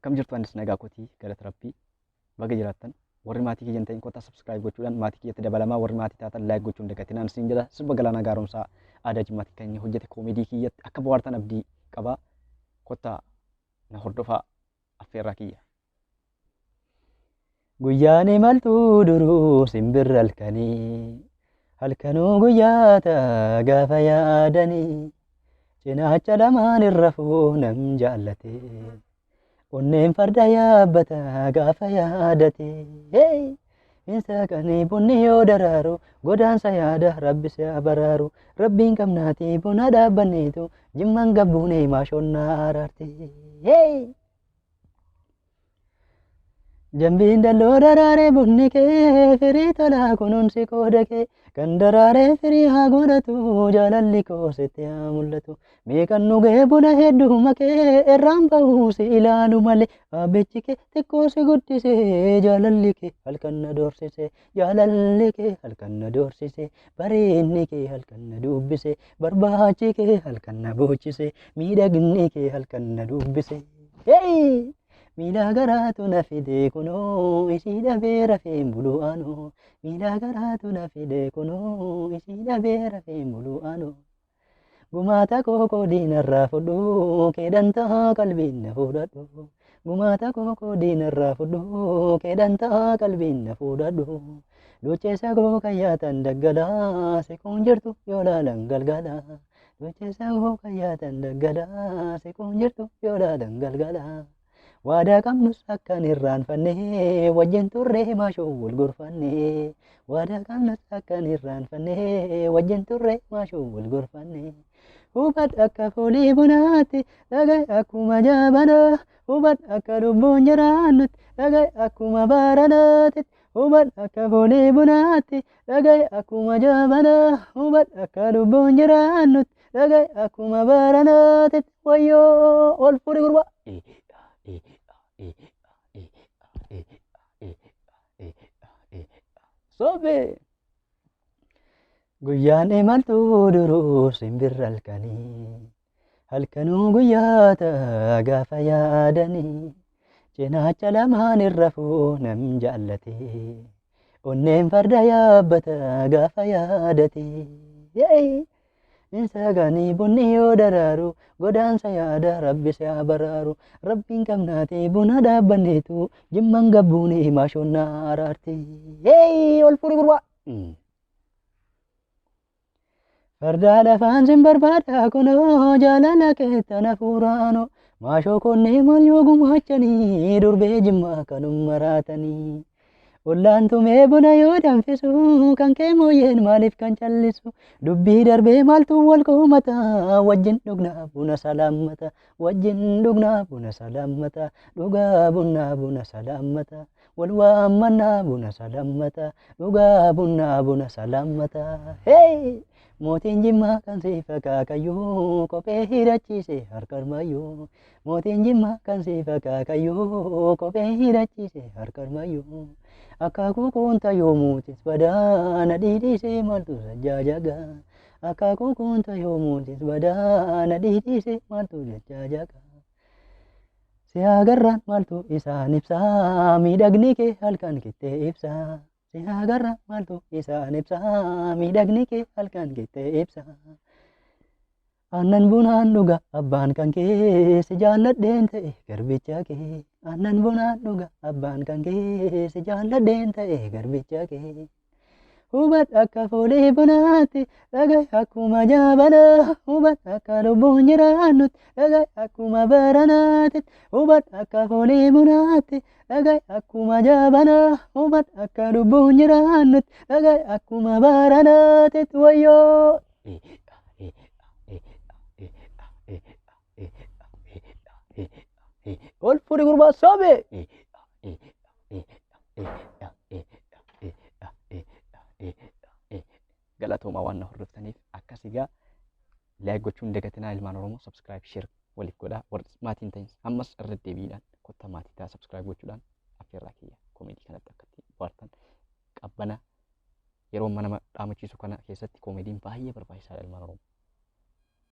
akkam jirtu anis nagaa kootii galata rabbii baga jiraattan warri maatii kiyyan ta'in kottaa subscribe gochuudhaan maatii kiyyatti dabalamaa warri maatii taatan like gochuun dagatinaan siin jedha sirba Galaanaa Gaaromsaa aadaa Jimmaatii kan hojjete koomedii kiyyatti akka bohaartan abdii qaba kottaa na hordofaa affeerraa kiyya. Guyyaan imaltuu duruu simbirra halkanuu guyyaata gaafa yaadanii cinaacha lamaan irra fuunam jaallate onneen farda yaabbata gaafa yaadate insa kanii bunni yoo daraaru godaansa yaada rabbi si abaraaru rabbiin qabnaati buna dhaabbanneetu jimmaan gabbuunee maashonnaa araarte. Jambiin dalloo daraaree bunni kee firii tolaa kunuunsi qooda kee kan daraaree firii haa godhatu jaalalli koo sitti haa mul'atu meeqan dhugee buna hedduma kee irraan bahuu si ilaalu malee abbichi kee xiqqoo si guddisee jaalalli kee halkan na doorsise jaalalli kee halkan na doorsise bareedni kee halkan na dubbise barbaachi kee halkan na boochise miidhagni kee halkan na dubbise. Miila garaatu na fide kunoo isii dhabee rafeen bulu'aanoo miila garaatu na fide kunoo isii dhabee rafeen bulu'aanoo gumaata kookoo diinarraa fudhu keedhantaa qalbiin na fuudhadhu gumaata kookoo diinarraa fudhu keedhantaa qalbiin na fuudhadhu lucheessa koo kayyaatan daggalaa sequun jirtu yoo laalan galgala lucheessa koo kayyaatan daggalaa sequun jirtu yoo laalan galgala. Wadaa qabnus akkan irraanfannee wajjin turree maashoo wal gorfannee wadaa qabnus akkan irraanfannee wajjin turree maashoo wal gorfannee hubad akka foolii bunaatti dhagay akkuma jaabanaa hubad akka lubbuun jiraannutti dhagay akkuma baaranaatti hubad akka foolii bunaatti dhagay akkuma jaabanaa hubad akka lubbuun jiraannutti dhagay akkuma baaranaatti wayyoo ol fuudhi gurbaa. Sobe guyyaan imaltuu duruu simbirra halkanuu guyyaata gaafa yaadanii cinaacha lamaan irra fuunam jaallate onneen farda yaabbata gaafa yaadate insa ganii bunni yoo daraaru godaansa yaada rabbi si abaraaru rabbiin qabnaati buna dhaabbanneetu jimmaan gabbuunee maashonnaa araarte. Ol fuudhi gurbaa. Fardaa lafaan sin barbaada kunoo jaalala keettan hafuuraanoo maashoo konnee maal yoo gumaachanii durbee jimmaa kanum maraatanii. Ollaan tumee buna yoo danfisu kan kee mooyyeen maaliif kan callisu dubbii darbee maaltu wal qoomata wajjin dhugnaa buna salaammata wajjin dhugnaa buna salaammata dhugaa buna salaammata wal waammannaa buna salaammata dhugaa buna salaammata. Mootiin Jimmaa kan si fakkaakayyuu kophee hidhachiise harkarmayyuu mootiin Jimmaa kan si fakkaakayyuu kophee hidhachiise harkarmayyuu akaakuu kuunta yoomuutis badaa na dhiidhiisee maaltu sajjaajaga akaakuu kuunta yoomuutis badaa na dhiidhiisee maaltu jajjaajaga si agarraan maaltu isaan ibsaa miidhagni kee halkan kittee ibsaa. Si agarra maaltu isaan ibsaa miidhagni kee halkan kittee ibsaa. Aannan bunaan dhuga abbaan kan kee si jaalladheen ta'e garbicha kee aannan bunaan dhuga abbaan kan kee si jaalladheen ta'e garbicha kee. Hubad akka foolii bunaatti dhagay akkuma jaabanaa hubad akka lubbuun jiraannutti dhagay akkuma baranaatti hubad akka foolii bunaatti dhagay akkuma jaabanaa hubad akka lubbuun jiraannutti dhagay akkuma baranaatti wayyoo. Ol fuudhi gurbaa sobe. Galatooma waan na hordoftaniif akkas egaa like gochuun dagatinaa ilmaan Oromoo subscribe share waliif godhaa warri maatiin ta'in ammas irra deebiidhaan kottaa maatii ta'a subscribe gochuudhaan affeerraa kiyya koomedii kanatti akkatti bohaartan qabbana yeroo mana dhaamachiisu kana keessatti koomediin baay'ee barbaachisaadha ilmaan Oromoo.